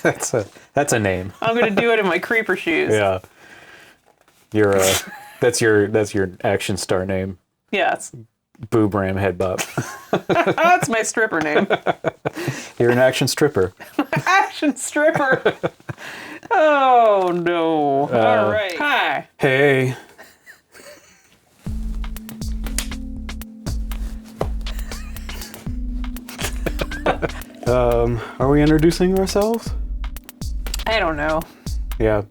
That's a name. I'm gonna do it in my creeper shoes. Yeah. That's your action star name. Yes. Boob Ram Head Bop. That's my stripper name. You're an action stripper. Action stripper. Oh no. All right. Hi. Hey. Are we introducing ourselves? I don't know. Yeah.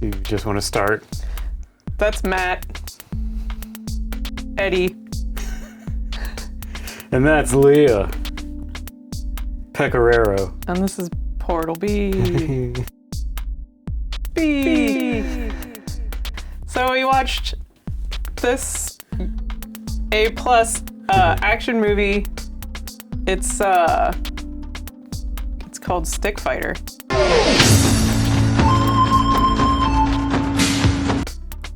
You just want to start? That's Matt. Eddie. And that's Leah. Pecoraro. And this is Portal B. B. So we watched this A+ action movie. It's called Stickfighter.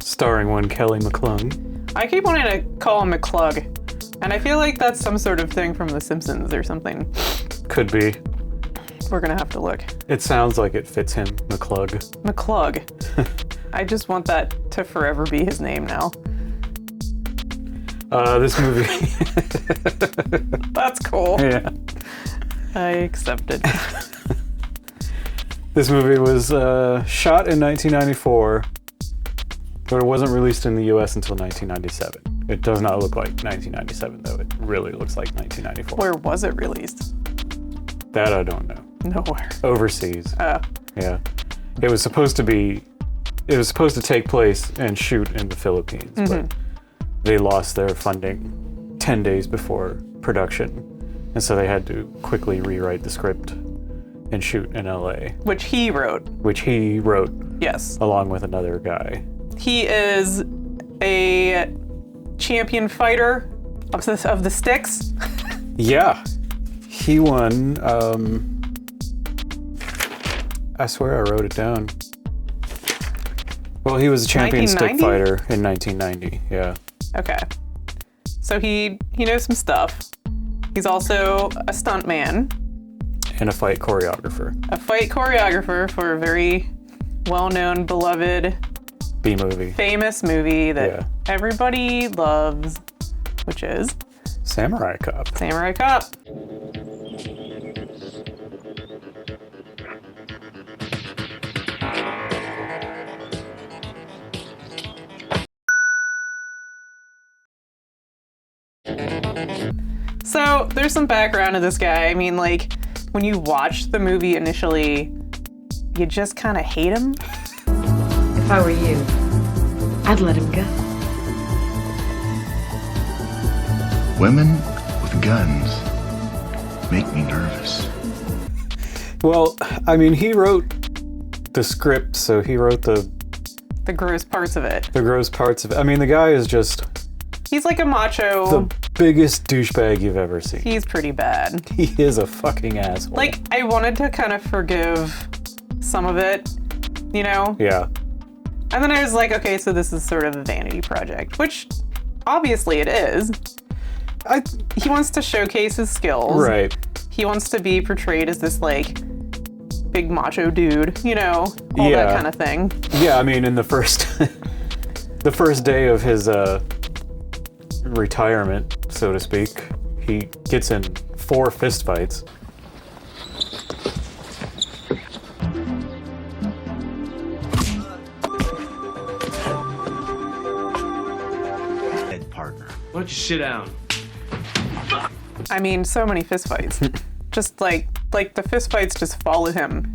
Starring one Kely McClung. I keep wanting to call him McClung, and I feel like that's some sort of thing from The Simpsons or something. Could be. We're gonna have to look. It sounds like it fits him, McClug. McClung. I just want that to forever be his name now. This movie. That's cool. Yeah. I accept it. This movie was shot in 1994, but it wasn't released in the US until 1997. It does not look like 1997, though. It really looks like 1994. Where was it released? That I don't know. Nowhere. Overseas. Oh. Yeah. It was supposed to take place and shoot in the Philippines, but they lost their funding 10 days before production. And so they had to quickly rewrite the script and shoot in LA. Which he wrote. Yes. Along with another guy. He is a champion fighter of the sticks. Yeah. He won, I swear I wrote it down. Well, he was a champion stick fighter in 1990, yeah. Okay. So he knows some stuff. He's also a stuntman. And a fight choreographer. A fight choreographer for a very well-known, beloved B-movie. Famous movie that everybody loves, which is Samurai Cop. Samurai Cop. So there's some background to this guy. I mean, like, when you watch the movie initially, you just kind of hate him. If I were you, I'd let him go. Women with guns make me nervous. Well, I mean, he wrote the script, so he wrote the gross parts of it. The gross parts of it. I mean, the guy is just... He's like a macho... The biggest douchebag you've ever seen. He's pretty bad. He is a fucking asshole. Like, I wanted to kind of forgive some of it, you know? Yeah. And then I was like, okay, so this is sort of a vanity project, which obviously it is. He wants to showcase his skills. Right. He wants to be portrayed as this, like, big macho dude, you know? All that kind of thing. Yeah, I mean, in the first... the first day of his, retirement, so to speak, he gets in 4 fistfights. Head partner. Why don't you sit down? I mean, so many fistfights. Just like the fistfights just follow him.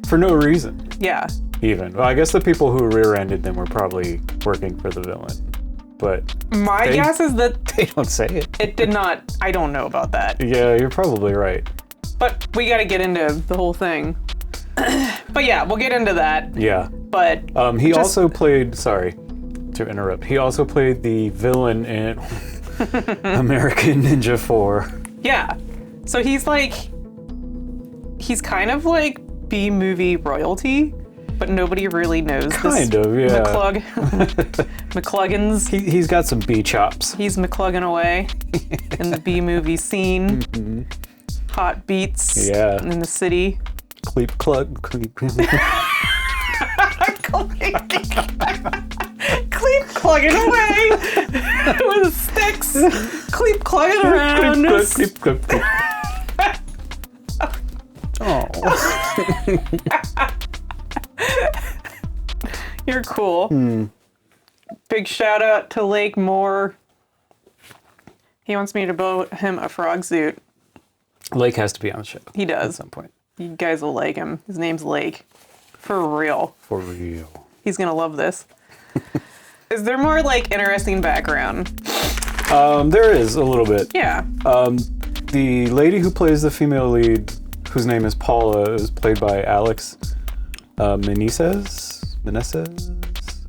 For no reason. Yeah. Even. Well, I guess the people who rear-ended them were probably working for the villain. But my guess is that they don't say it. It did not. I don't know about that. Yeah, you're probably right. But we got to get into the whole thing. But yeah, we'll get into that. Yeah. But he also played. Sorry to interrupt. He also played the villain in American Ninja 4. Yeah. So he's kind of like B-movie royalty. But nobody really knows kind of, yeah. McCluggins. He's got some B chops. He's McClugging away in the B-movie scene. hot beats Yeah. in the city. Cleep clug. Cleep. Cleep clugging away with sticks. Cleep clugging around. Cleep, cleep, cleep. Oh. You're cool. Big shout out to Lake Moore. He wants me to build him a frog suit. Lake has to be on the show. He does. At some point. You guys will like him. His name's Lake. For real. For real. He's gonna love this. Is there more like interesting background? There is a little bit. Yeah. The lady who plays the female lead, whose name is Paula, is played by Alex Meneses.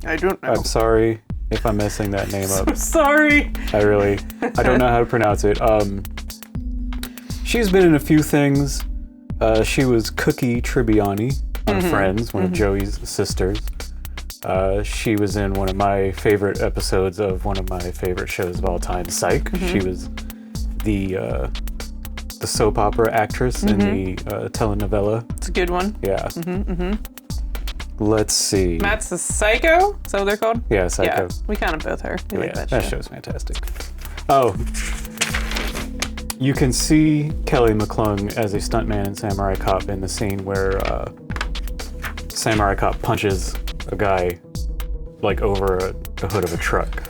I don't know. I'm sorry if I'm messing that name up. Sorry. I don't know how to pronounce it. She's been in a few things. She was Cookie Tribbiani on Friends, one of Joey's sisters. She was in one of my favorite episodes of one of my favorite shows of all time, Psych. She was the soap opera actress in the telenovela. It's a good one. Yeah. Let's see. Matt's a Psycho? Is that what they're called? Yeah, Psycho. Yeah, we kind of both are. We like that show. That show's fantastic. Oh. You can see Kely McClung as a stuntman in Samurai Cop in the scene where Samurai Cop punches a guy like over the hood of a truck.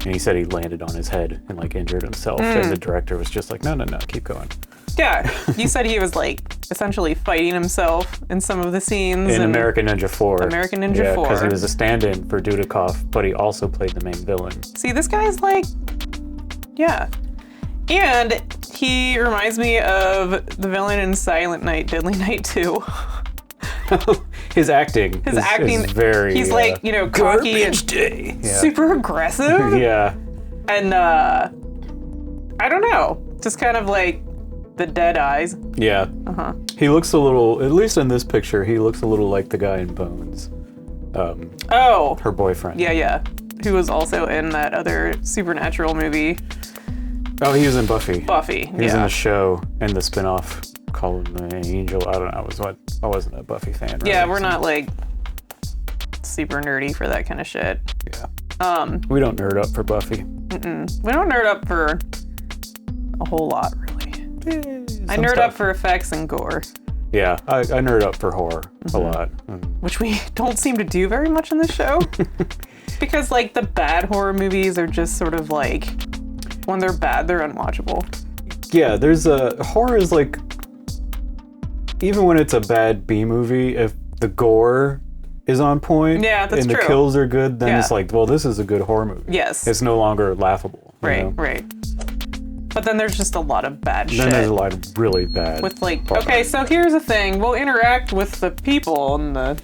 And he said he landed on his head and like injured himself, and the director was just like, no, keep going. Yeah, you said he was like essentially fighting himself in some of the scenes. In American Ninja 4. American Ninja 4. Because he was a stand-in for Dudikoff, but he also played the main villain. See, this guy's like, yeah. And he reminds me of the villain in Silent Night, Deadly Night 2. His acting is very... He's like, you know, cocky and day. super aggressive. Yeah. And I don't know, just kind of like the dead eyes. Yeah. He looks a little, at least in this picture, he looks a little like the guy in Bones. Her boyfriend. Yeah. Who was also in that other Supernatural movie. Oh, he was in Buffy. Buffy, He was in a show and the spinoff called The Angel. I don't know. I wasn't a Buffy fan. Really, Yeah, we're not like super nerdy for that kind of shit. Yeah. We don't nerd up for Buffy. We don't nerd up for a whole lot, really. I nerd up for effects and gore. Yeah, I nerd up for horror a lot. Which we don't seem to do very much in this show. Because, like, the bad horror movies are just sort of like, when they're bad, they're unwatchable. Yeah, horror is like, even when it's a bad B movie, if the gore is on point that's and true. the kills are good, then it's like, well, this is a good horror movie. Yes. It's no longer laughable. Right. But then there's just a lot of bad shit. Then there's a lot of really bad. With like, okay, so here's the thing. We'll interact with the people on the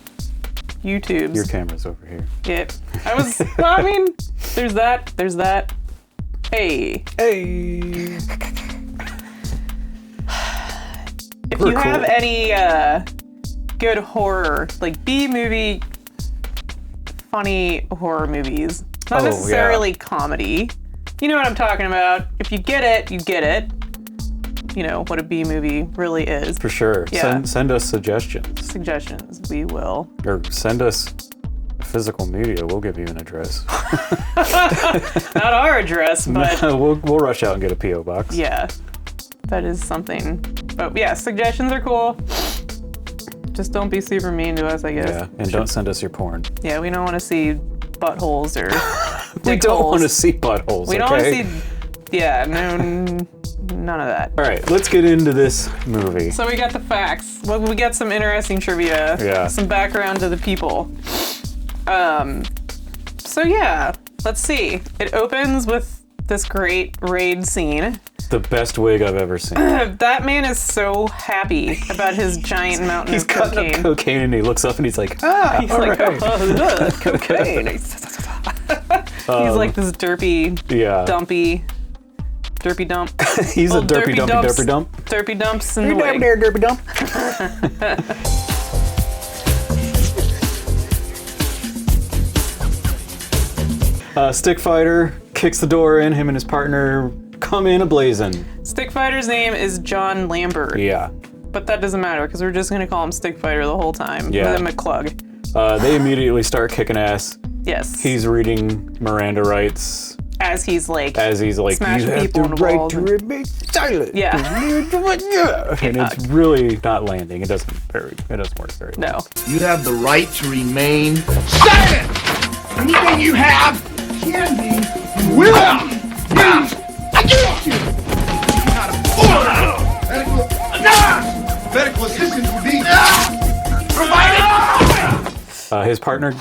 YouTubes. Your camera's over here. Yeah. Well, I mean, there's that. Hey. If you have any good horror, like B-movie, funny horror movies, not necessarily comedy. You know what I'm talking about. If you get it, you get it. You know what a B-movie really is. For sure. Yeah. Send us suggestions. We will. Or send us physical media. We'll give you an address. Not our address, but we'll rush out and get a P.O. box. yeah, that is something. But yeah, suggestions are cool. Just don't be super mean to us, I guess. Yeah, and don't send us your porn. Yeah, we don't want to see buttholes or We don't want to see buttholes, We don't want to see... Yeah, no, none of that. All right, let's get into this movie. So we got the facts. Well, we got some interesting trivia. Yeah. Some background to the people. So yeah, let's see. It opens with this great raid scene. The best wig I've ever seen. That man is so happy about his giant mountain He's of cocaine. cutting up cocaine and he looks up and he's like, He's like, cocaine. He's like this derpy dump. He's a derpy dumps, dump. Derpy dumps in the wig. Derpy dump. Stickfighter kicks the door in. Him and his partner come in ablazing. Stickfighter's name is John Lambert. Yeah. But that doesn't matter because we're just going to call him Stickfighter the whole time. Yeah. With a McClung. They immediately start kicking ass. Yes. He's reading Miranda rights. As he's like you smashing have people the in the right walls to and- remain silent. Yeah. And it's really not landing. It doesn't work very well. No. You have the right to remain silent. Anything you have can be will. I get you. Medical assistance would be provided. His partner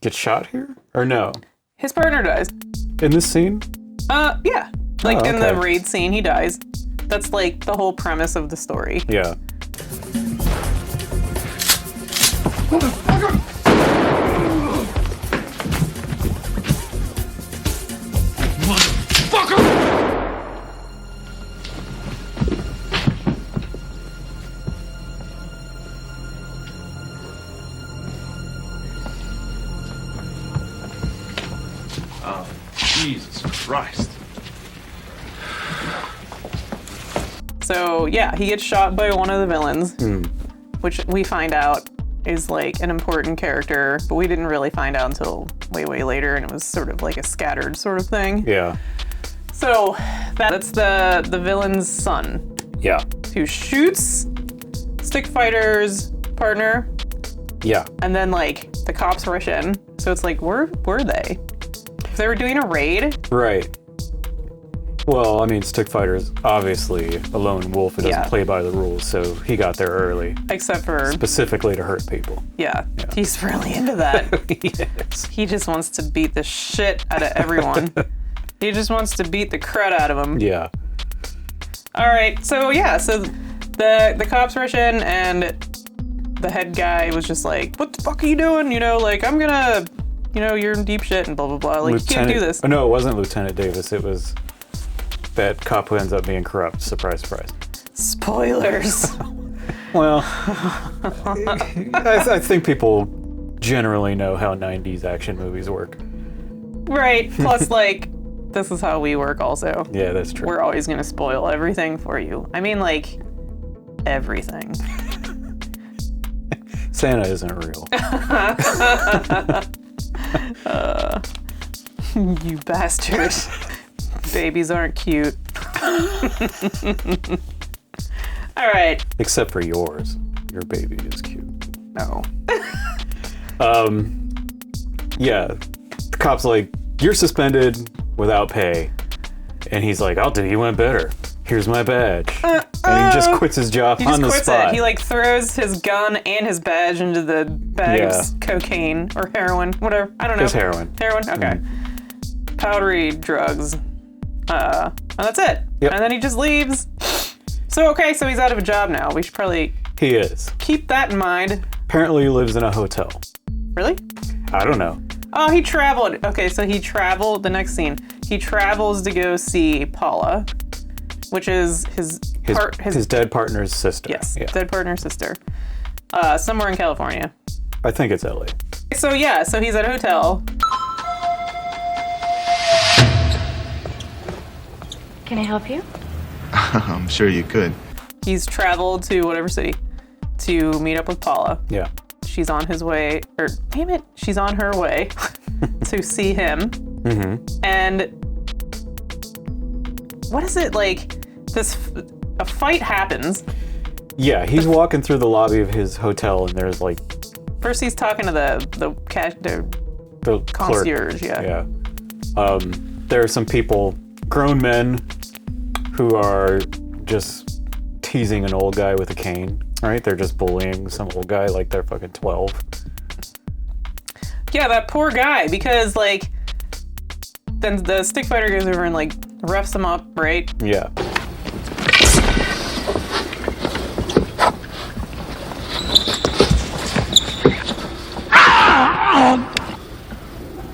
gets shot here? Or no? His partner dies. In this scene? Yeah. Like in okay. the raid scene, he dies. That's like the whole premise of the story. Yeah. Jesus Christ. So yeah, he gets shot by one of the villains, which we find out is like an important character, but we didn't really find out until way later, and it was sort of like a scattered sort of thing. Yeah. So that's the villain's son, Yeah. who shoots Stickfighter's partner, Yeah. and then like the cops rush in. So it's like, where were they? If they were doing a raid. Right. Well, I mean, Stickfighter's obviously a lone wolf who doesn't Yeah. play by the rules, so he got there early. Except for, Specifically to hurt people. yeah, he's really into that. Yes. He just wants to beat the shit out of everyone. He just wants to beat the crud out of them. Yeah. All right, so yeah, so the cops rush in, and the head guy was just like, "What the fuck are you doing? You know, like I'm gonna, you know, you're in deep shit and blah blah blah. Like you can't do this." Oh, no, it wasn't Lieutenant Davis. It was that cop who ends up being corrupt. Surprise, surprise. Spoilers. Well, I think people generally know how 90s action movies work. Right. Plus, like, this is how we work. Also, Yeah, that's true. we're always gonna spoil everything for you. I mean, like, everything. Santa isn't real. You bastard. Babies aren't cute. All right. Except for yours. Your baby is cute. No. Yeah. The cop's like, you're suspended without pay. And he's like, I'll do you one better. Here's my badge. And he just quits his job He on just the quits spot. it. He like throws his gun and his badge into the bag Yeah. of cocaine or heroin, whatever. I don't know. Just heroin. Heroin? Okay. Powdery drugs. And that's it. Yep. And then he just leaves. So, okay, so he's out of a job now. We should probably He is. keep that in mind. Apparently he lives in a hotel. Really? I don't know. Oh, he traveled. Okay, so he traveled, the next scene. He travels to go see Paula, which is his dead partner's sister. yes, Yeah. dead partner's sister. Somewhere in California. I think it's LA. So yeah, so he's at a hotel. Can I help you? I'm sure you could. He's traveled to whatever city to meet up with Paula. Yeah. She's on his way, or damn it, she's on her way to see him. Mm-hmm. And what is it like? A fight happens. Yeah, he's walking through the lobby of his hotel and there's like First, he's talking to the the concierge. clerk. Yeah. There are some people, grown men, who are just teasing an old guy with a cane, right? They're just bullying some old guy like they're fucking 12. Yeah, that poor guy, because like then the Stickfighter goes over and like roughs him up, right? Yeah.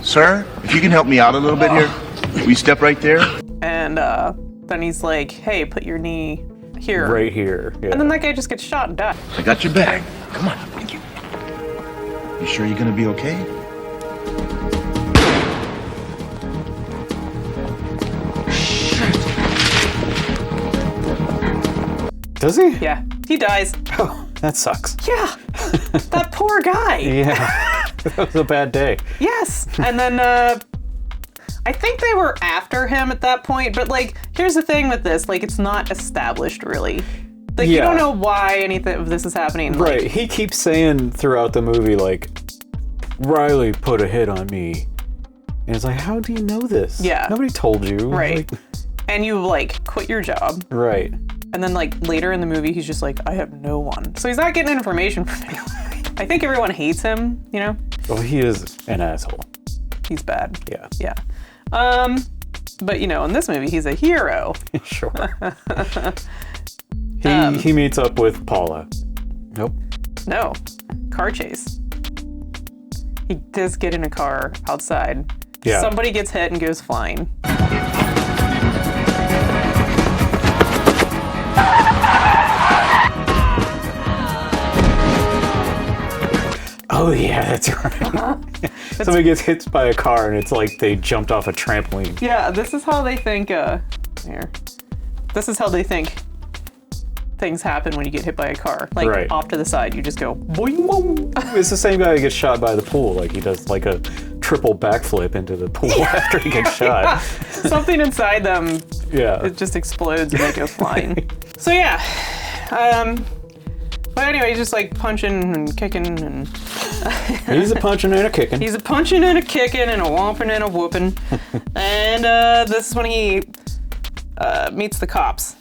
Sir, if you can help me out a little bit here, will you step right there? And then he's like, "Hey, put your knee here." Right here. Yeah. And then that guy just gets shot and dies. I got your bag. Come on. Thank you. You sure you're gonna be okay? Does he? Yeah, he dies. Oh, that sucks. Yeah, that poor guy. Yeah, that was a bad day. Yes, and then I think they were after him at that point, but like, here's the thing with this, like, it's not established really. Like, you don't know why anything of this is happening. Right, Like, he keeps saying throughout the movie, like, Riley put a hit on me. And it's like, how do you know this? Yeah. Nobody told you. right. Like, And you, like, quit your job. right. And then, like, later in the movie, he's just like, I have no one. So he's not getting information from anyone. I think everyone hates him, you know? Well, he is an asshole. He's bad. Yeah. Yeah. But, you know, in this movie, he's a hero. Sure. He meets up with Paula. Nope. No. Car chase. He does get in a car outside. Yeah. Somebody gets hit and goes flying. Oh, yeah, that's right. Somebody gets hit by a car and it's like they jumped off a trampoline. Yeah, this is how they think, here. This is how they think things happen when you get hit by a car. Like, Right. off to the side, you just go, boing, boing. It's the same guy who gets shot by the pool. Like, he does like a triple backflip into the pool after he gets shot. Something inside them, Yeah. it just explodes and they go flying. So yeah, but anyway, he's just like punching and kicking and... He's a punching and a kicking. He's a punching and a kicking and a whomping and a whooping. And this is when he meets the cops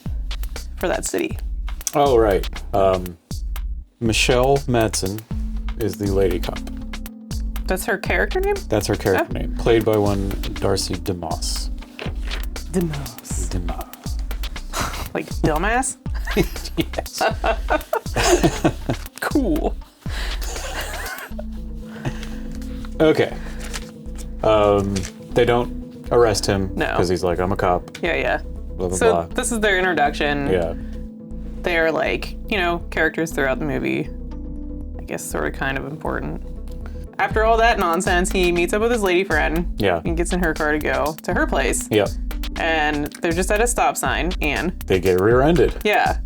for that city. Oh, right. Michelle Madsen is the lady cop. That's her character name? That's her character name. Played by one Darcy DeMoss. DeMoss. DeMoss. Like dumbass? Yes. Cool. Okay. They don't arrest him No. because he's like, I'm a cop. Yeah. Blah, blah, So blah. this is their introduction. Yeah. They're like, you know, characters throughout the movie. I guess sort of kind of important. After all that nonsense, he meets up with his lady friend. Yeah. And gets in her car to go to her place. Yep. And they're just at a stop sign, and They get rear-ended. yeah.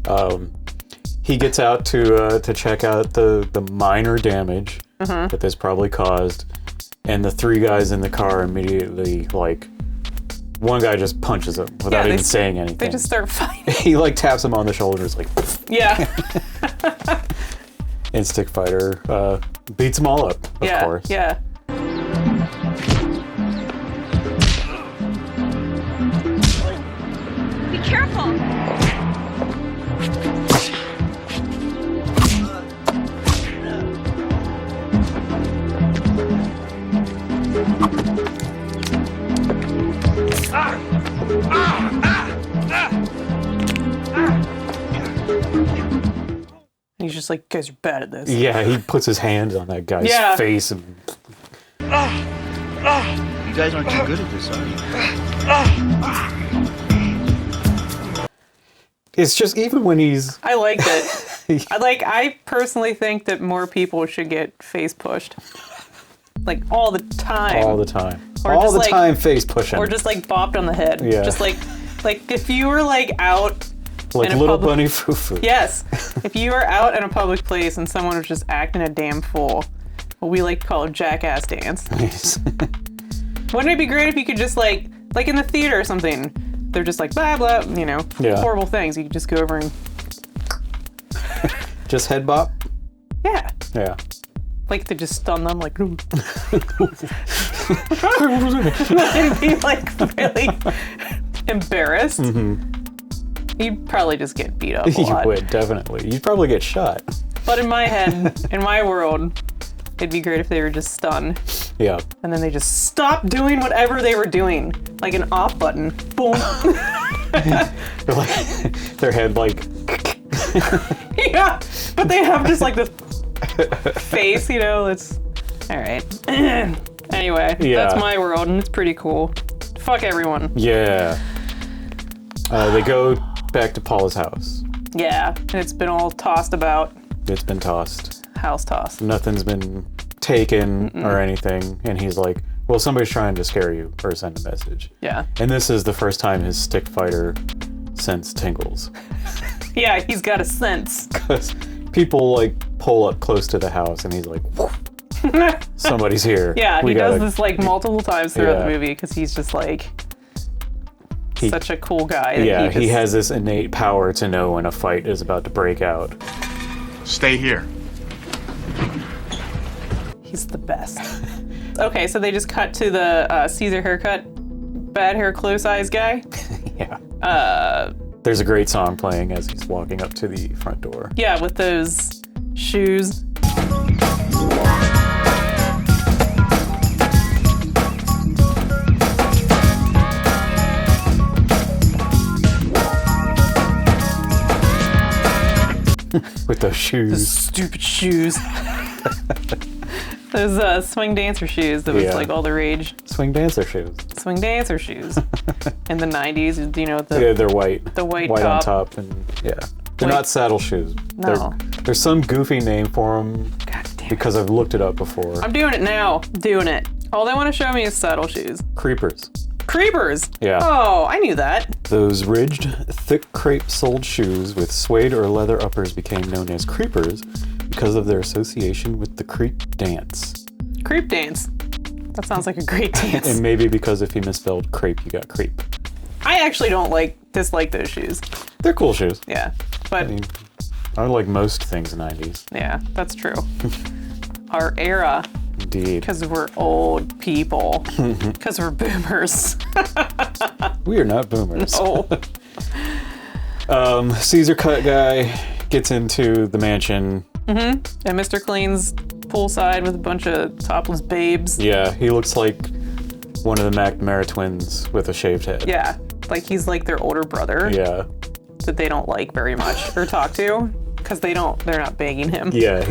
He gets out to check out the minor damage that this probably caused, and the three guys in the car immediately, like, one guy just punches him without they even s- saying anything. They just start fighting. He like taps him on the shoulders, like, Yeah. and Stickfighter beats them all up, of course. Yeah. Be careful! He's just like, guys are bad at this. Yeah, he puts his hands on that guy's Yeah. face and You guys aren't too good at this, are you? it's just, even when he's I liked it. I personally think that more people should get face pushed. Like all the time. all the time. Or All just, the like- time face pushing. Or just like bopped on the head. Yeah. Just like if you were like out like in a little public- bunny foo-foo. Yes. If you were out in a public place and someone was just acting a damn fool, what we like to call a jackass dance. Nice. Wouldn't it be great if you could just like in the theater or something, they're just like blah blah, you know, Yeah. horrible things. You could just go over and Just head bop? yeah. Yeah. Like to just stun them like and be like really embarrassed. You'd probably just get beat up a You lot. would, definitely. You'd probably get shot. But in my head, in my world, it'd be great if they were just stunned. Yeah. And then they just stopped doing whatever they were doing. Like an off button. Boom. They're like, their head like, Yeah. But they have just like this face, you know, it's all right. Anyway, Yeah. that's my world and it's pretty cool. Fuck everyone. yeah. They go back to Paula's house. Yeah. And it's been all tossed about. It's been tossed. House tossed. Nothing's been taken or anything. And he's like, well, somebody's trying to scare you or send a message. Yeah. And this is the first time his Stickfighter sense tingles. Yeah, he's got a sense. Because people like pull up close to the house and he's like, somebody's here. Yeah, he does this like multiple times throughout Yeah. the movie because he's just like such a cool guy. That Yeah, he just- has this innate power to know when a fight is about to break out. Stay here. He's the best. Okay, so they just cut to the Caesar haircut, bad hair, close eyes guy. Yeah. There's a great song playing as he's walking up to the front door. Yeah, with those shoes. With those shoes. Stupid shoes. Those swing dancer shoes that was Yeah. like all the rage. Swing dancer shoes. Swing dancer shoes. In the 90s, you know, the Yeah, they're white. the white on top. top and yeah. They're White- not saddle shoes. No. There's some goofy name for them God damn it. because I've looked it up before. I'm doing it now. Doing it. All they want to show me is saddle shoes. Creepers. Creepers. Yeah. Oh, I knew that. Those ridged, thick crepe-soled shoes with suede or leather uppers became known as creepers because of their association with the creep dance. Creep dance. That sounds like a great dance. And maybe because if you misspelled crepe, you got creep. I actually don't dislike those shoes. They're cool shoes. Yeah. But I mean, I like most things 90s. yeah, that's true. Our era, Indeed. because we're old people, because we're boomers. We are not boomers. Oh, Caesar Cut guy gets into the mansion. and Mr. Clean's poolside with a bunch of topless babes. Yeah, he looks like one of the McNamara twins with a shaved head. Yeah, like he's like their older brother Yeah. that they don't like very much or talk to because they're not banging him. Yeah,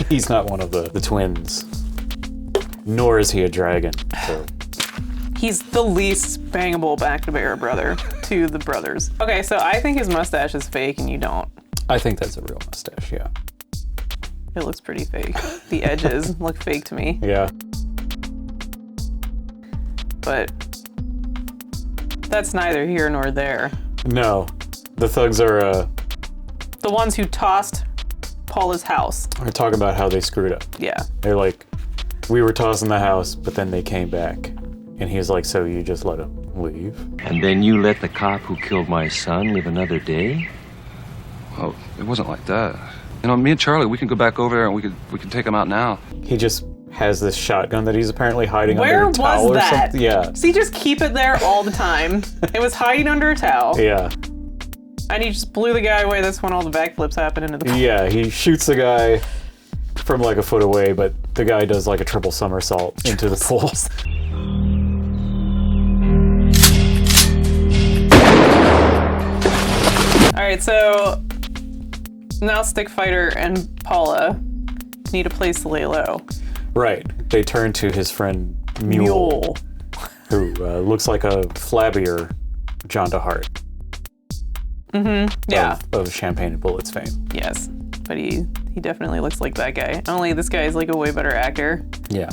he's not one of the twins. Nor is he a dragon. So. He's the least bangable McNamara brother to the brothers. Okay, so I think his mustache is fake and you don't. I think that's a real mustache, yeah. It looks pretty fake. The edges look fake to me, Yeah. but that's neither here nor there. No, the thugs are The ones who tossed Paula's house. talking about how they screwed up. Yeah. They're like, we were tossing the house, but then they came back. And he's like, so you just let him leave? And then you let the cop who killed my son live another day? Oh, it wasn't like that. You know, me and Charlie, we can go back over there and we can take him out now. He just has this shotgun that he's apparently hiding Where under a towel was or that? something. Yeah. So you just keep it there all the time. It was hiding under a towel. Yeah. And he just blew the guy away. That's when all the backflips happened into the pool. Yeah, he shoots the guy from like a foot away, but the guy does like a triple somersault into the pool. All right, so now Stickfighter and Paula need a place to lay low. Right. They turn to his friend Mule, who looks like a flabbier John DeHart. Yeah. Of Champagne and Bullets fame. Yes. But he definitely looks like that guy. Only this guy is like a way better actor. Yeah.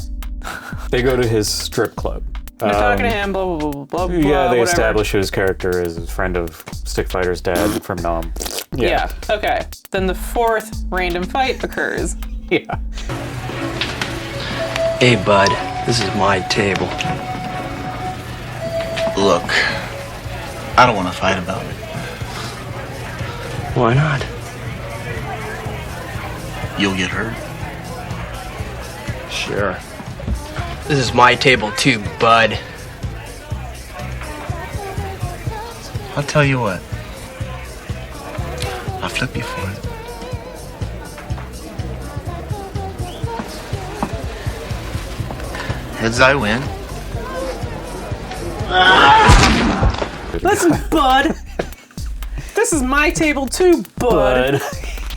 They go to his strip club. They're talking to him, blah, blah, blah, blah, blah, Yeah, they whatever. establish his character as a friend of Stickfighter's dad from Nom. Yeah, okay. Then the fourth random fight occurs. Yeah. Hey, bud, this is my table. Look, I don't want to fight about it. Why not? You'll get hurt. Sure. This is my table too, bud. I'll tell you what. I'll flip you for it. Heads I win. Listen, bud. This is my table too, bud.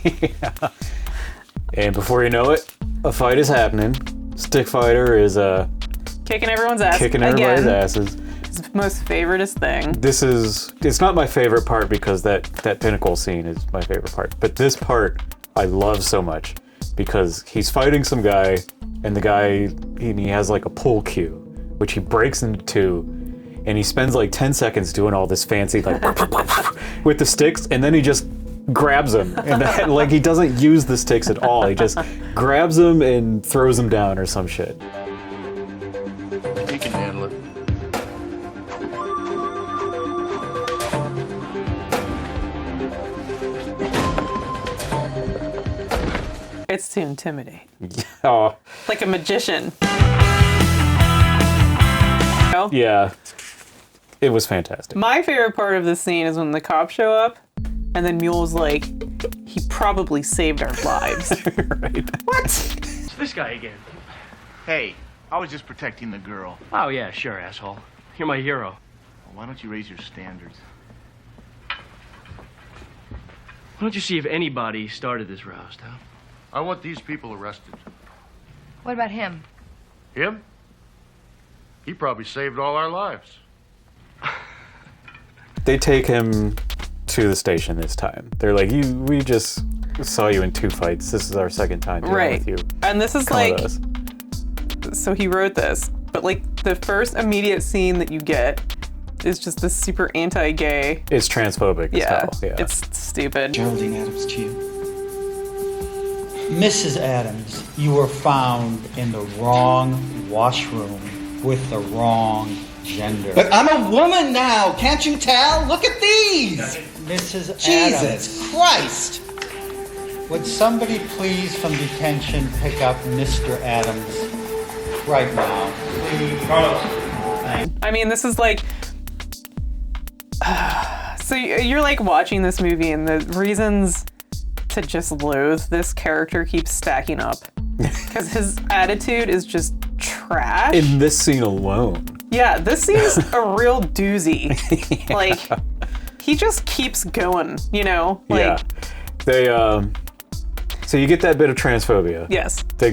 Yeah. And before you know it, a fight is happening. Stickfighter is Kicking everyone's ass. kicking everybody's again. asses. His most favoriteest thing. It's not my favorite part because that pinnacle scene is my favorite part. But this part I love so much because he's fighting some guy and the guy, he has like a pool cue, which he breaks into two. And he spends like 10 seconds doing all this fancy, like, with the sticks, and then he just grabs him. And like, he doesn't use the sticks at all. He just grabs him and throws him down or some shit. He can handle it. It's to intimidate. Oh, Like a magician. yeah. It was fantastic. My favorite part of this scene is when the cops show up, and then Mule's like, he probably saved our lives. Right. What? It's this guy again. Hey, I was just protecting the girl. Oh, yeah, sure, asshole. You're my hero. Well, why don't you raise your standards? Why don't you see if anybody started this roust, huh? I want these people arrested. What about him? Him? He probably saved all our lives. They take him to the station this time. They're like, we just saw you in 2 fights. This is our second time dealing with you. And this is Come like, with us. so he wrote this, but like the first immediate scene that you get is just this super anti-gay. It's transphobic as hell. Yeah. It's stupid. Geraldine Adams to you. Mrs. Adams, you were found in the wrong washroom with the wrong gender. But I'm a woman now, can't you tell? Look at these! Mrs. Jesus Adams, Christ! would somebody please from detention pick up Mr. Adams right now? Please. Carlos. I mean, this is like, so you're like watching this movie and the reasons to just loathe this character keeps stacking up. Because his attitude is just trash. In this scene alone. Yeah, this scene's a real doozy. Yeah. Like, he just keeps going, you know? Like, yeah. They, so you get that bit of transphobia. Yes. They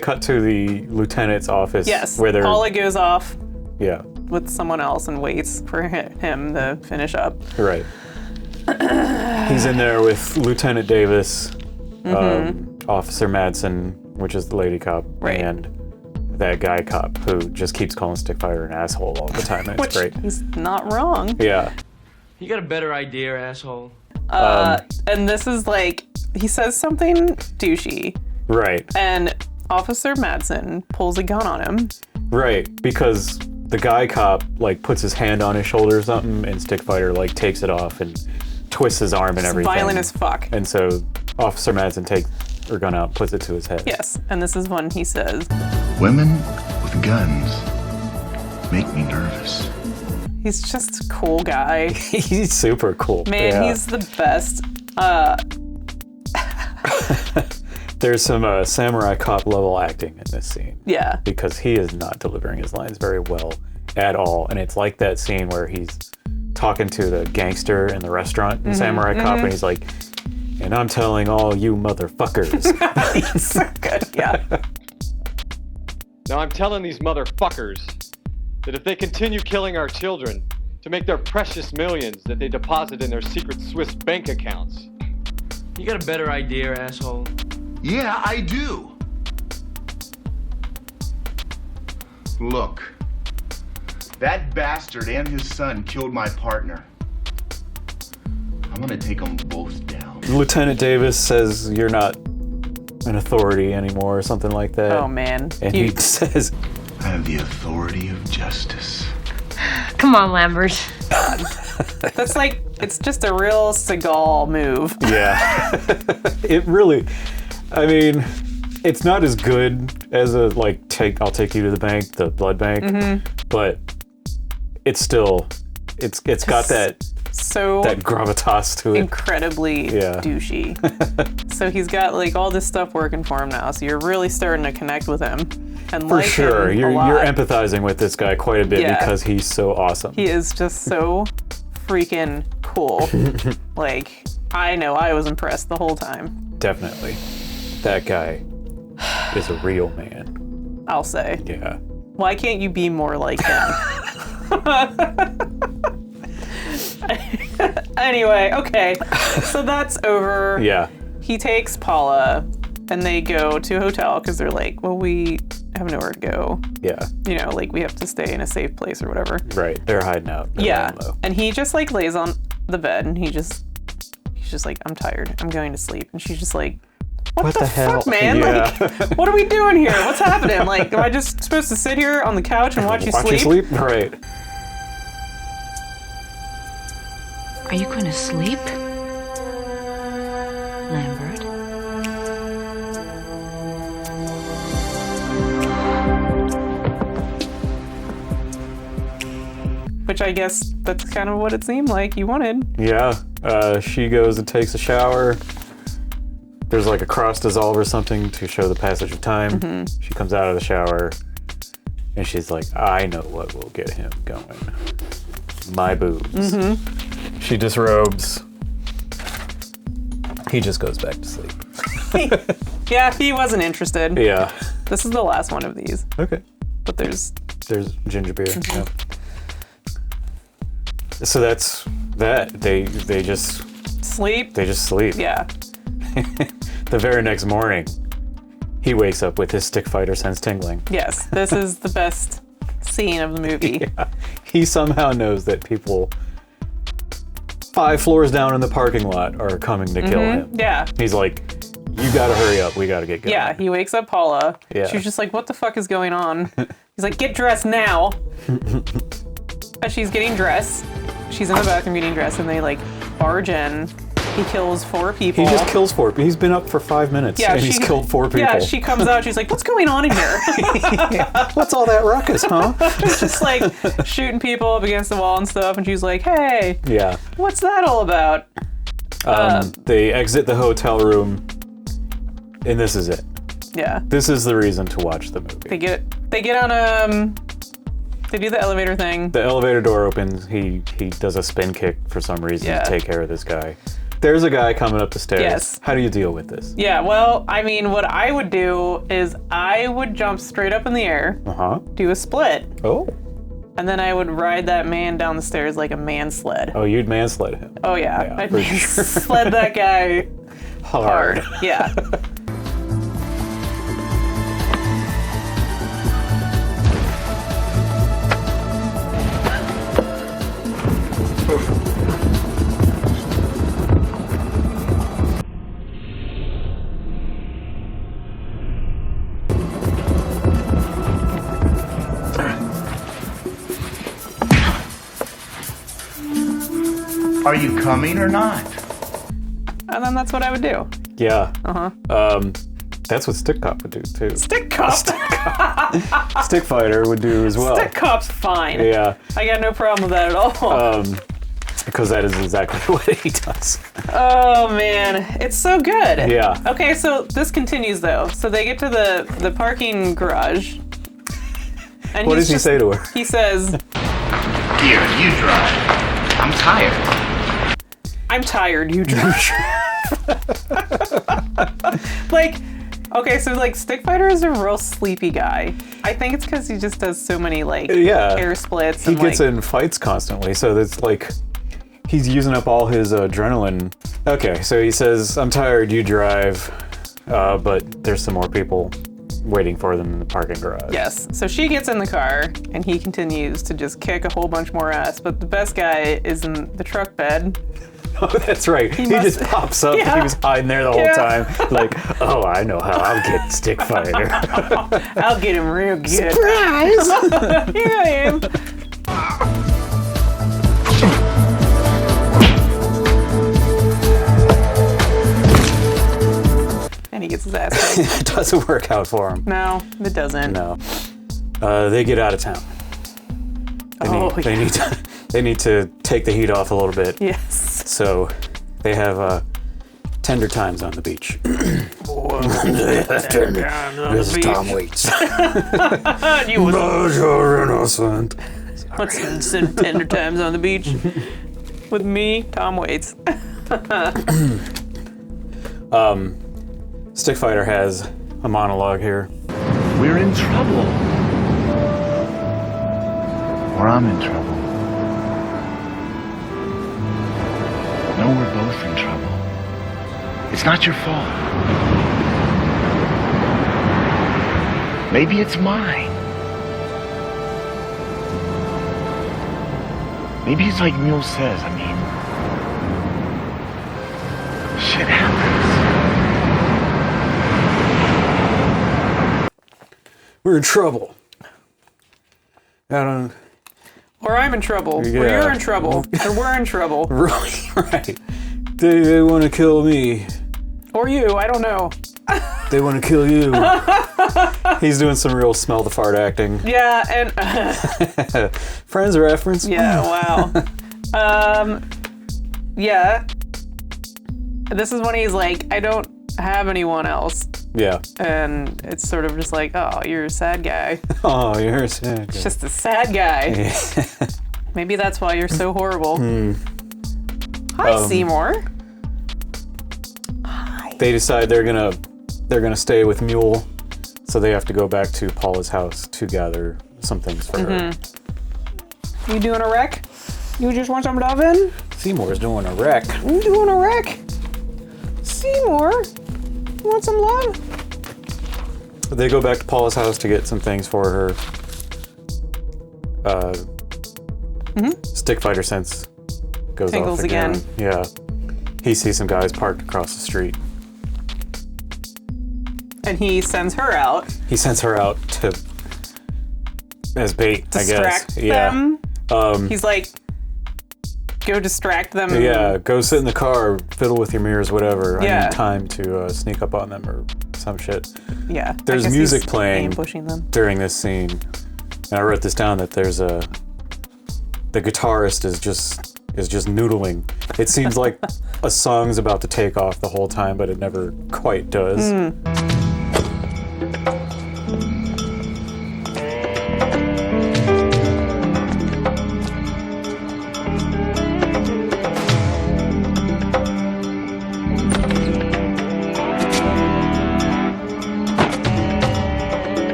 cut to the lieutenant's office. Yes. Where they're. Paula goes off. Yeah. With someone else and waits for him to finish up. Right. He's in there with Lieutenant Davis, Officer Madsen, which is the lady cop, and that guy cop who just keeps calling Stickfighter an asshole all the time. And it's great. He's not wrong. Yeah. You got a better idea, asshole? And this is like, he says something douchey. Right. And Officer Madsen pulls a gun on him. Right, because the guy cop like puts his hand on his shoulder or something, and Stickfighter like takes it off and twists his arm and everything. Violent as fuck. And so Officer Madsen takes her gun out, puts it to his head. Yes, and this is when he says, "Women with guns make me nervous." He's just a cool guy. He's super cool. Man, he's the best. There's some samurai cop level acting in this scene. Yeah. Because he is not delivering his lines very well at all. And it's like that scene where he's talking to the gangster in the restaurant in Samurai Cop, and he's like, "And I'm telling all you motherfuckers." He's so good, yeah. Now I'm telling these motherfuckers that if they continue killing our children to make their precious millions that they deposit in their secret Swiss bank accounts. You got a better idea, asshole? Yeah, I do. Look, that bastard and his son killed my partner. I'm gonna take them both down. Lieutenant Davis says you're not an authority anymore or something like that. Oh man. And he says, "I have the authority of justice." Come on, Lambert. That's like, it's just a real Seagal move. Yeah. It really, I mean, it's not as good as a, like, I'll take you to the bank, the blood bank, but it's still, it's got that gravitas to it. Incredibly douchey. So he's got like all this stuff working for him now, so you're really starting to connect with him. And for like sure, him you're a lot. empathizing with this guy quite a bit because he's so awesome. He is just so freaking cool. Like, I know I was impressed the whole time. Definitely. That guy is a real man. I'll say. Yeah. Why can't you be more like him? Anyway, okay. So that's over. Yeah. He takes Paula and they go to a hotel because they're like, well, we have nowhere to go. Yeah. You know, like we have to stay in a safe place or whatever. Right. They're hiding out. Yeah. And he just like lays on the bed and he he's just like, I'm tired. I'm going to sleep. And she's just like, what the hell? fuck, man? Yeah. Like, what are we doing here? What's happening? Like, am I just supposed to sit here on the couch and watch you sleep? Watch you sleep? Right. Are you going to sleep, Lambert? Which I guess that's kind of what it seemed like you wanted. Yeah. She goes and takes a shower. There's like a cross dissolve or something to show the passage of time. Mm-hmm. She comes out of the shower and she's like, I know what will get him going. My boobs. Mm-hmm. She disrobes. He just goes back to sleep. Yeah, he wasn't interested. Yeah. This is the last one of these. Okay. But there's ginger beer. Mm-hmm. Yeah. So that's that. They just sleep. They just sleep. Yeah. The very next morning, he wakes up with his Stickfighter sense tingling. Yes, this is the best scene of the movie. Yeah. He somehow knows that people 5 floors down in the parking lot are coming to kill him. Yeah. He's like, you gotta hurry up. We gotta get going. Yeah, he wakes up Paula. Yeah. She's just like, what the fuck is going on? He's like, get dressed now. As she's getting dressed, she's in the bathroom getting dressed, and they like barge in. He kills 4 people. He just kills 4 people. He's been up for 5 minutes and he's killed 4 people. Yeah, she comes out, she's like, what's going on in here? What's all that ruckus, huh? Just like shooting people up against the wall and stuff, and she's like, hey, Yeah. what's that all about? They exit the hotel room, and this is it. Yeah. This is the reason to watch the movie. They get on they do the elevator thing. The elevator door opens. He does a spin kick for some reason to take care of this guy. There's a guy coming up the stairs. Yes. How do you deal with this? Yeah, well, I mean, what I would do is I would jump straight up in the air, do a split, Oh. and then I would ride that man down the stairs like a man sled. Oh, you'd mansled him. Oh, yeah. I'd for man sure. sled that guy Hard. Yeah. Are you coming or not? And then that's what I would do. Yeah. Uh-huh. That's what Stick Cop would do too. Stick Cop. Stickfighter would do as well. Stick Cop's fine. Yeah. I got no problem with that at all. Because that is exactly what he does. Oh man, it's so good. Yeah. Okay, so this continues though. So they get to the parking garage. And What does he say to her? He says, Here, you drive. I'm tired. I'm tired, you drive. Like, okay, so like Stickfighter is a real sleepy guy. I think it's because he just does so many like air splits. He gets in fights constantly, so it's like he's using up all his adrenaline. Okay, so he says, I'm tired, you drive, but there's some more people waiting for them in the parking garage. Yes, so she gets in the car and he continues to just kick a whole bunch more ass, but the best guy is in the truck bed. Oh, that's right. He just pops up. Yeah. He was hiding there the whole time. Like, oh, I know how I'll get Stickfighter. I'll get him real good. Surprise! Here I am. And he gets his ass kicked. It doesn't work out for him. No, it doesn't. No. They get out of town. They need to take the heat off a little bit. Yes. So they have tender times on the beach. This is Tom Waits. You was you're innocent. What's some tender times on the beach with me, Tom Waits. Stickfighter has a monologue here. We're in trouble. Or I'm in trouble. No, we're both in trouble. It's not your fault. Maybe it's mine. Maybe it's like Mule says, Shit happens. We're in trouble. I don't. Or I'm in trouble. Yeah. Or you're in trouble. Or we're in trouble. Right. They want to kill me. Or you. I don't know. They want to kill you. He's doing some real smell the fart acting. Yeah, and Friends reference. Yeah, wow. Yeah. This is when he's like, I don't have anyone else. Yeah. And it's sort of just like, oh, you're a sad guy. Oh, you're a sad guy. It's just a sad guy. Yeah. Maybe that's why you're so horrible. Hi, Seymour. Hi. They decide they're gonna stay with Mule, so they have to go back to Paula's house to gather some things for her. You doing a wreck? You just want some lovin'? Seymour's doing a wreck. You doing a wreck? Seymour, you want some love? They go back to Paula's house to get some things for her. Stickfighter sense goes Tingles off again. again. Yeah. He sees some guys parked across the street. And he sends her out. He sends her out to as bait, Distract I guess. them. Yeah. He's like, go distract them. Yeah, go sit in the car, fiddle with your mirrors, whatever. I Yeah. need time to sneak up on them or some shit. Yeah. There's I guess music he's playing ambushing them. during this scene. And I wrote this down that there's the guitarist is just noodling. It seems like a song's about to take off the whole time, but it never quite does.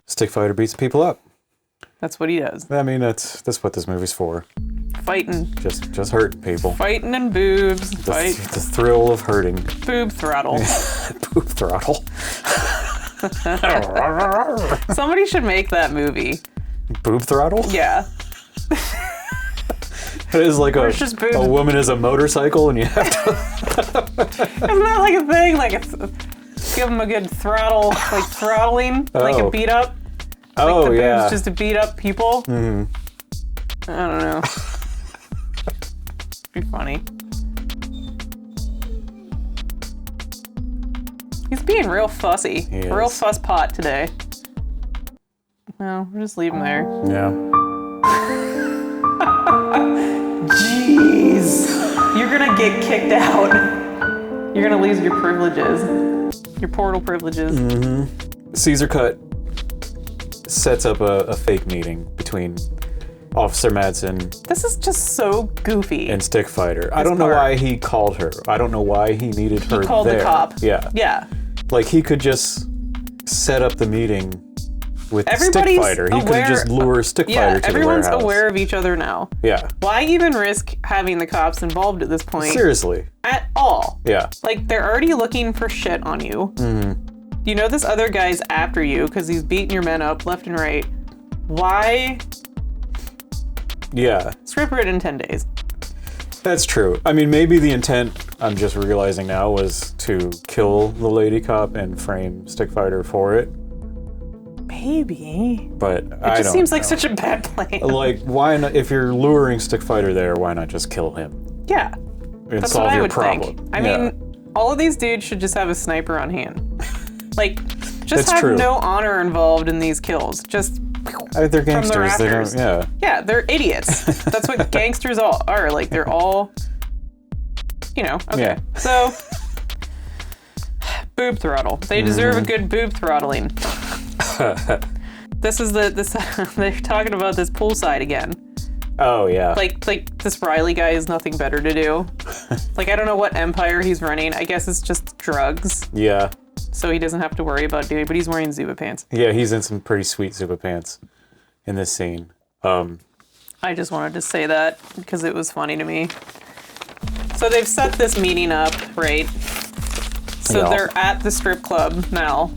Stickfighter beats people up. That's what he does. I mean, that's what this movie's for. Fighting. Just hurting people. Fighting and boobs. The thrill of hurting. Boob throttle. Boob throttle. Somebody should make that movie. Boob throttle? Yeah. It is like a boobs. woman is a motorcycle and you have to... Isn't that like a thing? Like, give them a good throttle, like throttling, like a beat up. Oh, the yeah. boobs just to beat up people. Mm-hmm. I don't know. Be funny. He's being real fussy. He is. Real fuss pot today. No, we'll just leave him there. Yeah. Jeez. You're gonna get kicked out. You're gonna lose your privileges. Your portal privileges. Mm-hmm. Caesar Cut sets up a fake meeting between Officer Madsen This is just so goofy. and Stickfighter. I don't know why he called her. I don't know why he needed her there. He called the cop. Yeah. Yeah. Like, he could just set up the meeting with Everybody's Stickfighter. He could just lure Stickfighter to the warehouse. Everyone's aware of each other now. Yeah. Why even risk having the cops involved at this point? Seriously. At all. Yeah. Like, they're already looking for shit on you. Mm-hmm. You know this other guy's after you because he's beating your men up left and right. Why? Yeah. Script written in 10 days. That's true. I mean, maybe the intent, I'm just realizing now, was to kill the lady cop and frame Stickfighter for it. Maybe. But It I just don't seems like know. such a bad plan. Like, why not? If you're luring Stickfighter there, why not just kill him Yeah. and That's solve what I your would problem? think. I mean, all of these dudes should just have a sniper on hand. Like, just That's have true. no honor involved in these kills. Just they're from the gangsters. They don't. rafters. Yeah. Yeah, they're idiots. That's what gangsters all are. Like, they're all, you know. Okay. Yeah. So, boob throttle. They deserve a good boob throttling. This is they're talking about this poolside again. Oh yeah. Like this Riley guy has nothing better to do. Like, I don't know what empire he's running. I guess it's just drugs. Yeah. So he doesn't have to worry about doing it, but he's wearing Zuba pants. Yeah, he's in some pretty sweet Zuba pants in this scene. I just wanted to say that because it was funny to me. So they've set this meeting up, right? So they're at the strip club now,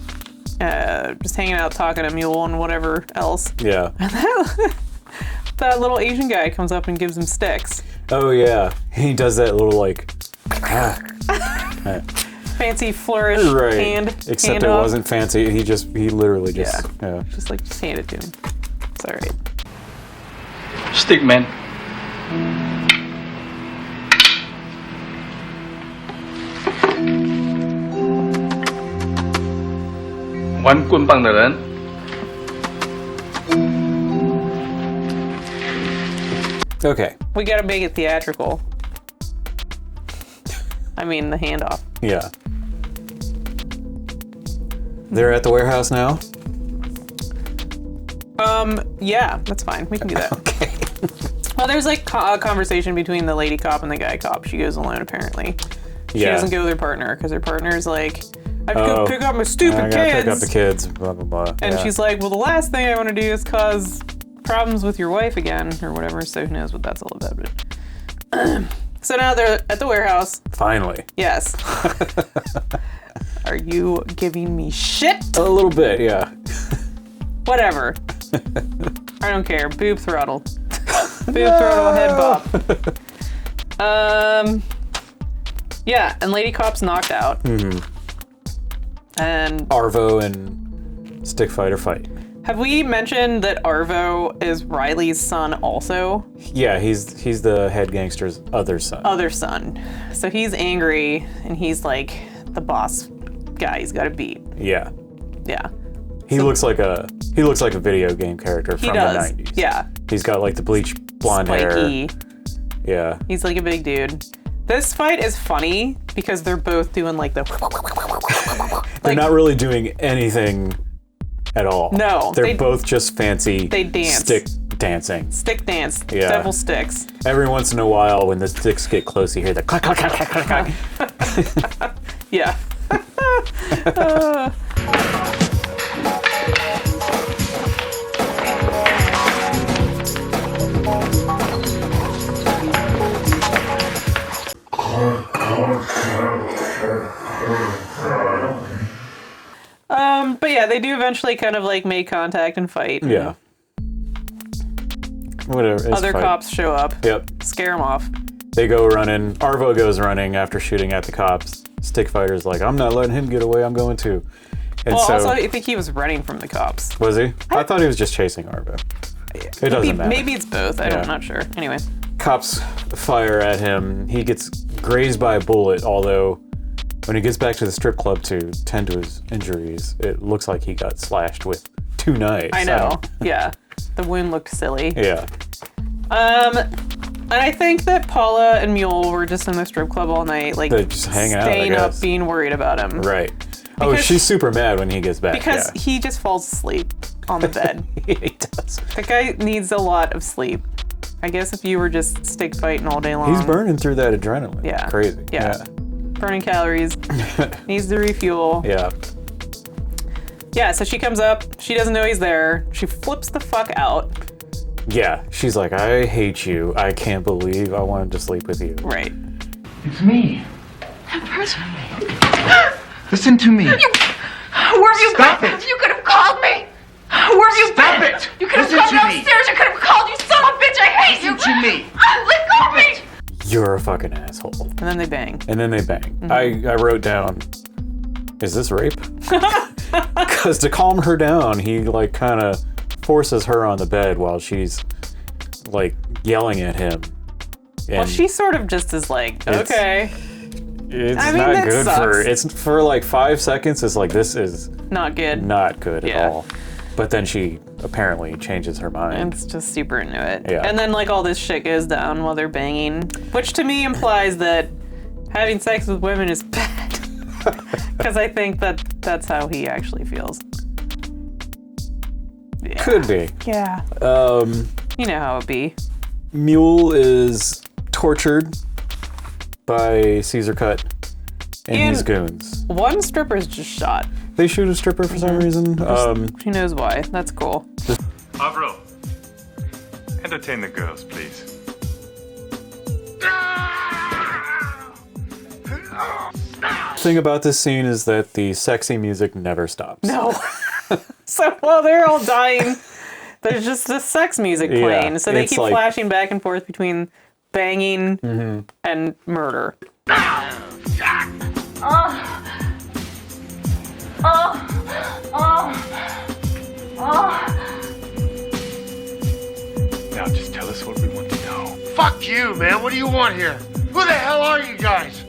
just hanging out, talking to Mule and whatever else. Yeah. And that little Asian guy comes up and gives him sticks. Oh yeah, he does that little like fancy flourish hand. Except it wasn't fancy. He literally just just hand it to him. It's all right. Stick man. One quân bằng nữa. Okay. We gotta make it theatrical. I mean, the handoff. Yeah. They're at the warehouse now? Yeah, that's fine. We can do that. Okay. Well, there's like a conversation between the lady cop and the guy cop. She goes alone, apparently. She doesn't go with her partner, because her partner's like, I have to go pick up my stupid kids. I gotta pick up the kids, blah, blah, blah. And she's like, well, the last thing I want to do is cause problems with your wife again, or whatever, so who knows what that's all about. But so now they're at the warehouse. Finally. Yes. Are you giving me shit? A little bit, yeah. Whatever. I don't care. Boob throttle. Boob throttle, head bop. Yeah, and Lady Cop's knocked out. Mm-hmm. And Arvo and Stickfighter fight. Have we mentioned that Arvo is Riley's son also? Yeah, he's the head gangster's other son. Other son. So he's angry, and he's like the boss guy he's got to beat. Yeah. Yeah. He looks like a video game character from the 90s. Yeah. He's got like the bleached blonde Spiky. hair. Yeah. He's like a big dude. This fight is funny because they're both doing like the They're not really doing anything at all. No. They're both just fancy They dance. stick dancing. Stick dance. Yeah. Devil sticks. Every once in a while when the sticks get close, you hear the clack, clack, clack, clack, clack. Yeah. But yeah, they do eventually kind of like make contact and fight. Yeah. Whatever. Other cops show up. Yep. Scare them off. They go running. Arvo goes running after shooting at the cops. Stickfighter's like, I'm not letting him get away. I'm going to. And well, so, also, I think he was running from the cops. Was he? I thought he was just chasing Arvo. It doesn't matter. Maybe it's both. I'm not sure. Anyway. Cops fire at him. He gets grazed by a bullet, although when he gets back to the strip club to tend to his injuries, it looks like he got slashed with 2 knives. I know. Yeah. The wound looked silly. Yeah. And I think that Paula and Mule were just in the strip club all night, like just hanging out, staying up, being worried about him. Right. Oh, she's super mad when he gets back. Because he just falls asleep on the bed. He does. That guy needs a lot of sleep. I guess if you were just stick fighting all day long. He's burning through that adrenaline. Yeah. Crazy. Yeah. Burning calories. Needs to refuel. Yeah. Yeah, so she comes up. She doesn't know he's there. She flips the fuck out. Yeah. She's like, I hate you. I can't believe I wanted to sleep with you. Right. It's me. That person. Listen to me. Where have you Stop been? it. You could have called me. Where have you Stop been? it. You could have Listen come to me. downstairs. You could have called. You son of a bitch. I hate you. Listen to me. Let go of me. You're a fucking asshole. And then they bang. And then they bang. I wrote down, is this rape? Because to calm her down, he like kind of forces her on the bed while she's like yelling at him. Well, she sort of just is like, okay. It's I mean, not that good sucks. it's for like 5 seconds. It's like, this is Not good. not good at all. But then she apparently changes her mind. It's just super into it. Yeah. And then like all this shit goes down while they're banging, which to me implies that having sex with women is bad. Because I think that that's how he actually feels. Yeah. Could be. Yeah. You know how it be. Mule is tortured by Caesar Cut and his goons. One stripper's just shot. They shoot a stripper for some reason. Who knows why? That's cool. Avro, entertain the girls, please. thing about this scene is that the sexy music never stops. No. So while they're all dying, there's just the sex music playing. So they keep flashing back and forth between banging and murder. Now just tell us what we want to know. Fuck you, man. What do you want here? Who the hell are you guys?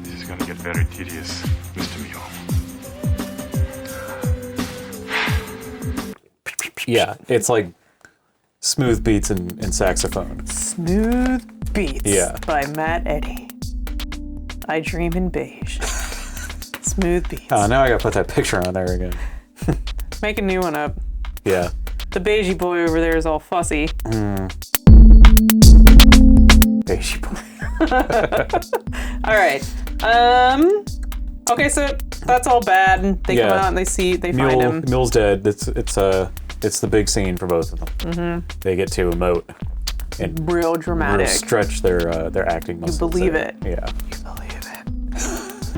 This is gonna get very tedious, Mr. Mule. Yeah, it's like smooth beats and saxophone. Smooth Beats by Matt Eddy. I dream in beige. Smooth Beats. Oh, now I gotta put that picture on there again. Make a new one up. Yeah. The beigey boy over there is all fussy. Beigey boy. All right. Okay, so that's all bad. They come out and they find him. Mule's dead. It's the big scene for both of them. They get to emote and real dramatic. Really stretch their acting muscles. You believe it. Yeah. You believe it.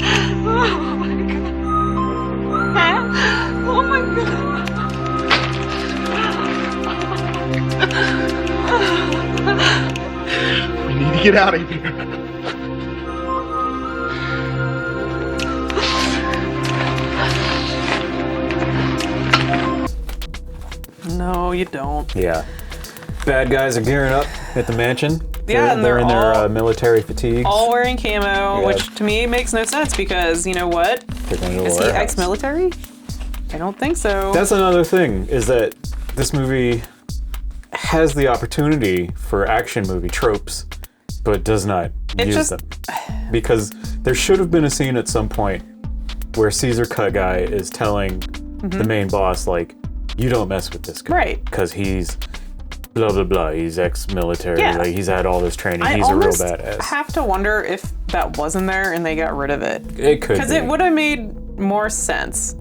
Oh my god. Oh my god. We need to get out of here. No, you don't. Yeah. Bad guys are gearing up at the mansion. Yeah, they're in their military fatigues. All wearing camo, which to me makes no sense because you know what? Is he ex-military? I don't think so. That's another thing, is that this movie has the opportunity for action movie tropes, but does not use them. Because there should have been a scene at some point where Caesar Cut Guy is telling the main boss, like, you don't mess with this guy. Right. Because he's blah, blah, blah. He's ex-military. Yeah. Like, he's had all this training. He's a real badass. I have to wonder if that wasn't there and they got rid of it. It could be. Because it would have made more sense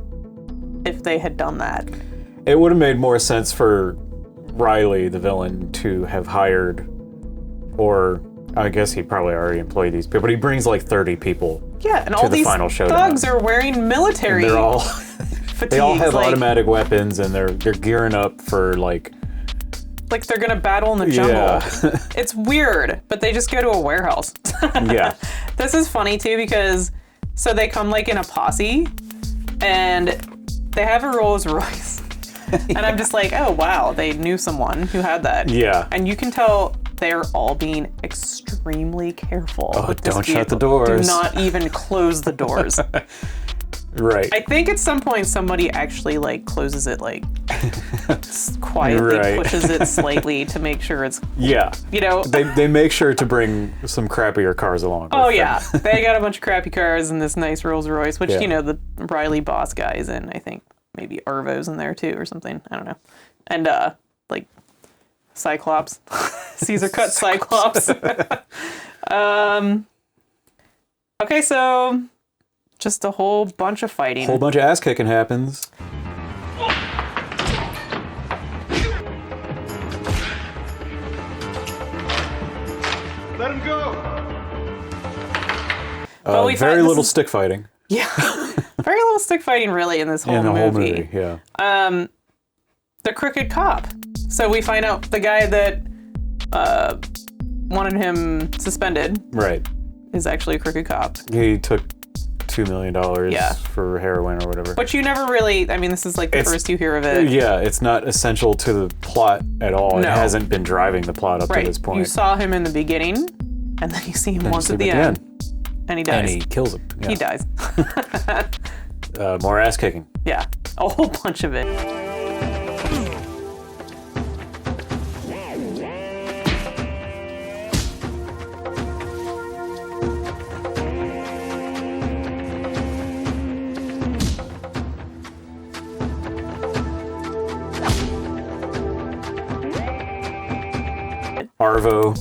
if they had done that. It would have made more sense for Riley, the villain, to have hired, or I guess he probably already employed these people, but he brings like 30 people and all these thugs are wearing military and they're all fatigues. They all have automatic weapons and they're gearing up for like they're gonna battle in the jungle. Yeah. It's weird, but they just go to a warehouse. Yeah. This is funny too because so they come like in a posse and they have a Rolls Royce. And I'm just like, oh wow, they knew someone who had that. Yeah. And you can tell they're all being extremely careful. Oh, with this don't shut the vehicle. doors. Do not even close the doors. Right. I think at some point somebody actually like closes it like quietly pushes it slightly to make sure it's you know. They make sure to bring some crappier cars along. Oh yeah. They got a bunch of crappy cars and this nice Rolls Royce, which you know the Riley boss guy is in. I think maybe Arvo's in there too or something. I don't know. And like Cyclops. Caesar Cut Cyclops. Okay, so just a whole bunch of fighting. A whole bunch of ass kicking happens. Let him go. Very little stick fighting. Yeah. Very little stick fighting really in this whole movie. Yeah. The crooked cop. So we find out the guy that wanted him suspended is actually a crooked cop. He took $2 million for heroin or whatever. But you never really, I mean, this is like the first you hear of it. Yeah, it's not essential to the plot at all. No. It hasn't been driving the plot up to this point. You saw him in the beginning, and then you see him once at the end. And he dies. And he kills him. Yeah. He dies. More ass kicking. Yeah, a whole bunch of it. Arvo,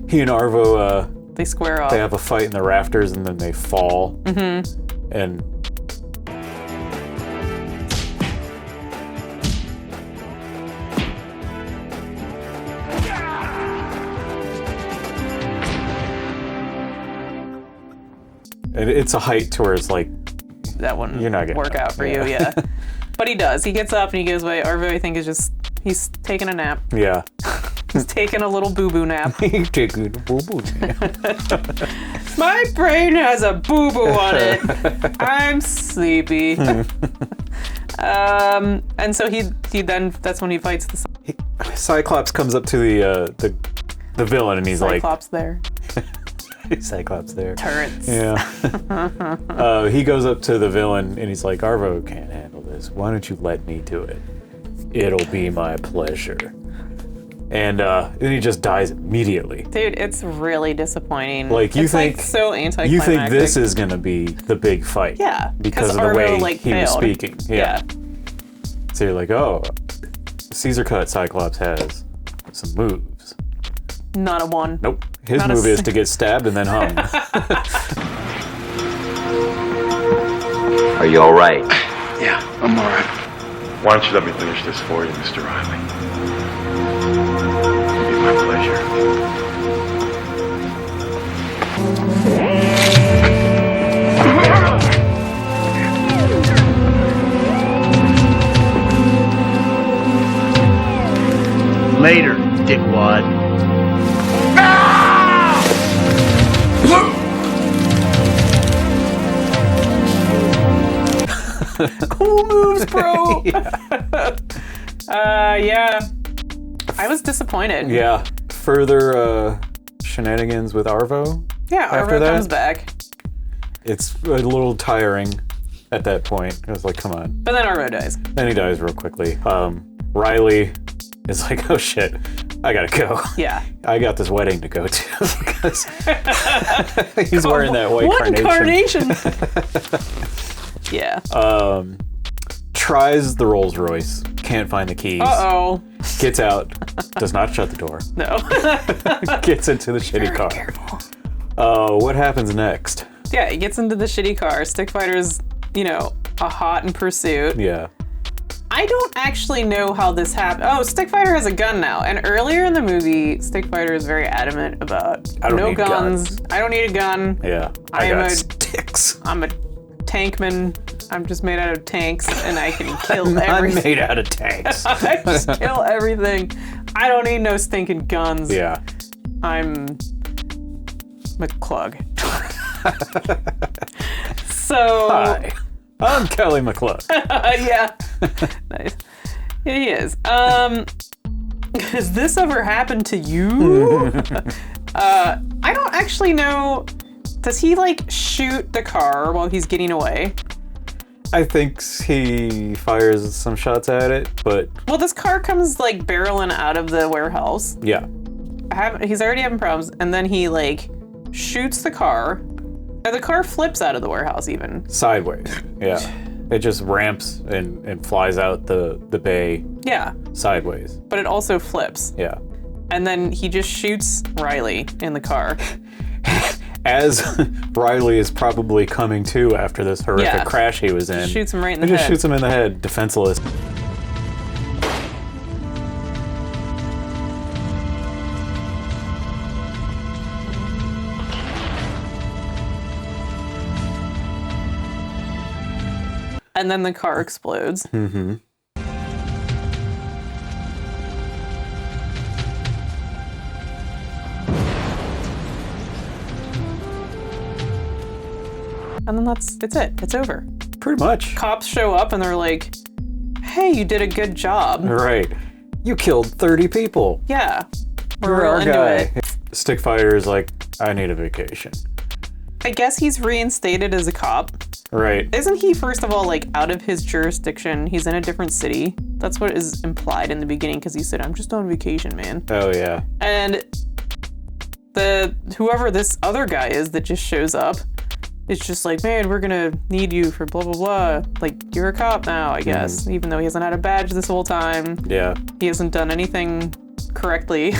he and Arvo, they square off. They have a fight in the rafters and then they fall. Mm-hmm. And It's a height to where it's like, that wouldn't you're not gonna work out for you, yeah. But he does. He gets up and he goes away. Arvo, I think, is just, he's taking a nap. Yeah. He's taking a little boo-boo nap. He's taking a boo-boo nap. My brain has a boo-boo on it. I'm sleepy. And so he then, that's when he fights the Cyclops comes up to the villain and he's Cyclops there. Cyclops there. Turrets. Yeah. He goes up to the villain and he's like, Arvo can't handle this. Why don't you let me do it? It'll be my pleasure. And then he just dies immediately. Dude, it's really disappointing. Like, you think so anticlimactic. You think this is gonna be the big fight? Yeah. Because of the Arvo, way he was speaking. Yeah. So you're like, oh, Caesar Cut Cyclops has some moves. Not a one. Nope. His move is to get stabbed and then hung. Are you all right? Yeah, I'm all right. Why don't you let me finish this for you, Mr. Riley? It'd be my pleasure. Later, dickwad. Cool moves, bro. Yeah. I was disappointed. Yeah. Further shenanigans with Arvo. Yeah, Arvo comes back. It's a little tiring at that point. I was like, come on. But then Arvo dies. Then he dies real quickly. Riley is like, oh shit, I gotta go. Yeah. I got this wedding to go to because he's wearing that white carnation. Yeah. Tries the Rolls Royce, can't find the keys. Uh-oh. Gets out, does not shut the door. No. Gets into the shitty car. Careful. What happens next? Yeah, he gets into the shitty car. Stickfighter's, a hot in pursuit. Yeah. I don't actually know how this happened. Oh, Stickfighter has a gun now. And earlier in the movie, Stickfighter is very adamant about no guns. I don't need a gun. Yeah. I got sticks. I'm a tankman. I'm just made out of tanks and I can kill everything. I'm made out of tanks. I just kill everything. I don't need no stinking guns. Yeah. I'm McClung. So... Hi. I'm Kely McClung. Yeah. Nice. Yeah, he is. Has this ever happened to you? I don't actually know. Does he shoot the car while he's getting away? I think he fires some shots at it, but... Well, this car comes barreling out of the warehouse. Yeah. He's already having problems, and then he shoots the car. And the car flips out of the warehouse even. Sideways, yeah. It just ramps and flies out the bay. Yeah. Sideways. But it also flips. Yeah. And then he just shoots Riley in the car. As Riley is probably coming to after this horrific crash he was in. Just shoots him right in the head. Just shoots him in the head, defenseless. And then the car explodes. Mm-hmm. And then it's it. It's over. Pretty much. Cops show up and they're like, hey, you did a good job. Right. You killed 30 people. Yeah. We're real into it. Stickfighter is like, I need a vacation. I guess he's reinstated as a cop. Right. Isn't he, first of all, out of his jurisdiction? He's in a different city. That's what is implied in the beginning, because he said, I'm just on vacation, man. Oh, yeah. And whoever this other guy is that just shows up, it's just like, man, we're gonna need you for blah, blah, blah. You're a cop now, I guess. Even though he hasn't had a badge this whole time. Yeah. He hasn't done anything correctly,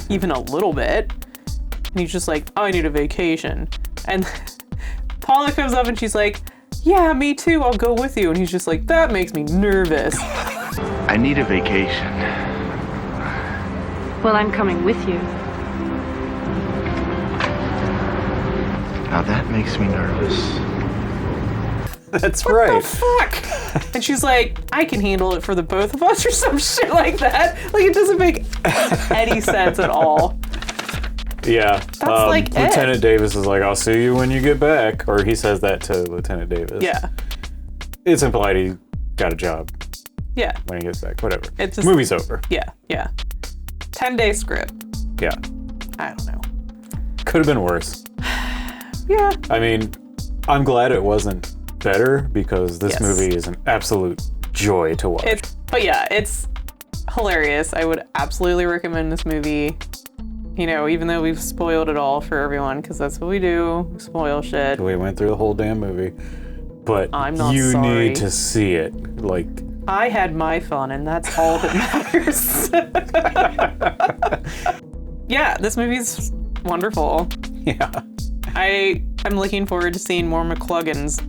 even a little bit. And he's just like, oh, I need a vacation. And Paula comes up and she's like, yeah, me too, I'll go with you. And he's just like, that makes me nervous. I need a vacation. Well, I'm coming with you. Now that makes me nervous. That's right. Fuck! And she's like, I can handle it for the both of us or some shit like that. Like, it doesn't make any sense at all. Yeah. That's like Lieutenant Davis is like, I'll see you when you get back. Or he says that to Lieutenant Davis. Yeah. It's implied he got a job. Yeah. When he gets back. Whatever. It's just, movie's over. Yeah, yeah. 10-day script. Yeah. I don't know. Could have been worse. Yeah. I mean, I'm glad it wasn't better because this movie is an absolute joy to watch. But yeah, it's hilarious. I would absolutely recommend this movie. You know, even though we've spoiled it all for everyone, because that's what we do. We spoil shit. We went through the whole damn movie. But I'm not you sorry. need to see it. Like, I had my fun, and that's all that matters. Yeah, this movie's wonderful. Yeah. I'm looking forward to seeing more McCluggans.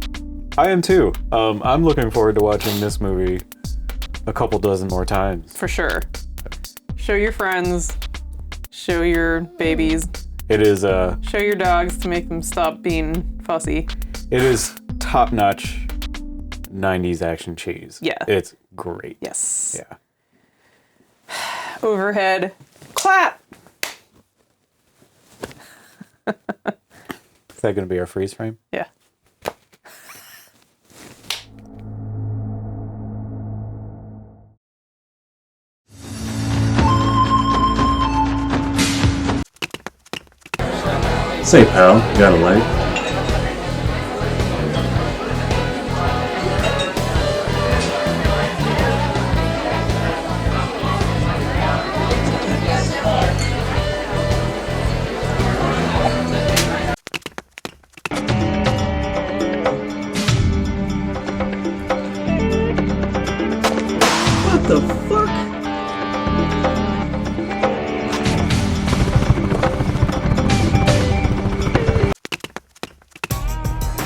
I am too. I'm looking forward to watching this movie a couple dozen more times. For sure. Show your friends. Show your babies. It is show your dogs to make them stop being fussy. It is top-notch 90s action cheese. Yeah. It's great. Yes. Yeah. Overhead. Clap! Is that going to be our freeze frame? Yeah. Say, pal, you got a light? What the fuck?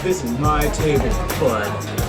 This is my table, bud.